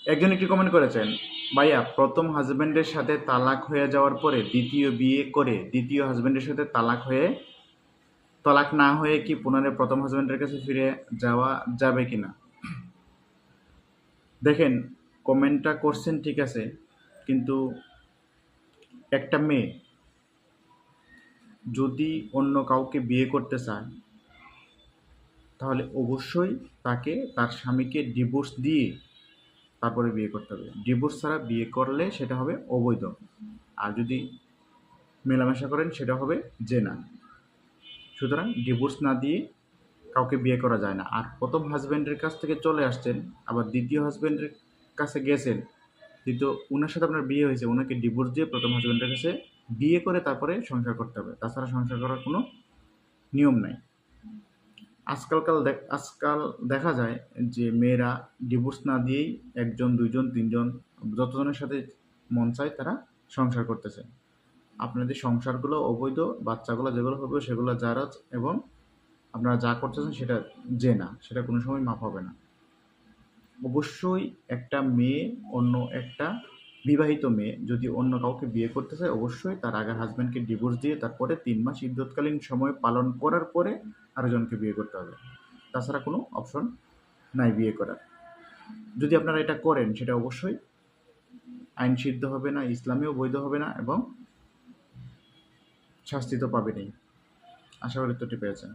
একজন একটি কমেন্ট করেছেন, ভাইয়া প্রথম হাজবেন্ডের সাথে তালাক হয়ে যাওয়ার পরে দ্বিতীয় বিয়ে করে দ্বিতীয় হাজবেন্ডের সাথে তালাক না হয়ে কি পুনরায় প্রথম হাজবেন্ডের কাছে ফিরে যাওয়া যাবে কিনা? দেখেন, কমেন্টটা করছেন ঠিক আছে, কিন্তু একটা মেয়ে যদি অন্য কাউকে বিয়ে করতে চায় তাহলে অবশ্যই তাকে তার স্বামীকে ডিভোর্স দিয়ে তারপরে বিয়ে করতে হবে। ডিভোর্স ছাড়া বিয়ে করলে সেটা হবে অবৈধ। আর যদি মেলামেশা করেন সেটা হবে জেনা। সুতরাং ডিভোর্স না দিয়ে কাউকে বিয়ে করা যায় না। আর প্রথম হাজব্যান্ডের কাছ থেকে চলে আসছেন, আবার দ্বিতীয় হাজব্যান্ডের কাছে গেছেন, দ্বিতীয় উনার সাথে আপনার বিয়ে হয়েছে, ওনাকে ডিভোর্স দিয়ে প্রথম হাজব্যান্ডের কাছে বিয়ে করে তারপরে সংসার করতে হবে। তাছাড়া সংসার করার কোনো নিয়ম নাই। আজকাল দেখা যায় যে মেয়েরা ডিভোর্স না দিয়েই একজন, দুইজন, তিনজন, যতজনের সাথে মন চায় তারা সংসার করতেছে। আপনাদের সংসারগুলো অবৈধ, বাচ্চাগুলো যেগুলো হবে সেগুলো জারজ, এবং আপনারা যা করতেছেন সেটা জেনা, সেটা কোনো সময় মাফ হবে না। অবশ্যই একটা মেয়ে, অন্য একটা বিবাহিত মেয়ে যদি অন্য কাউকে বিয়ে করতে চায়, অবশ্যই তার আগের হাজব্যান্ডকে ডিভোর্স দিয়ে তারপরে 3 মাস ইদ্যৎকালীন সময় পালন করার পরে আরেকজনকে বিয়ে করতে হবে। তাছাড়া কোনো অপশন নাই বিয়ে করার। যদি আপনারা এটা করেন সেটা অবশ্যই আইন সিদ্ধ হবে না, ইসলামেও বৈধ হবে না, এবং শাস্তি তো পাবেনই। আশা করি উত্তরটি পেয়েছেন।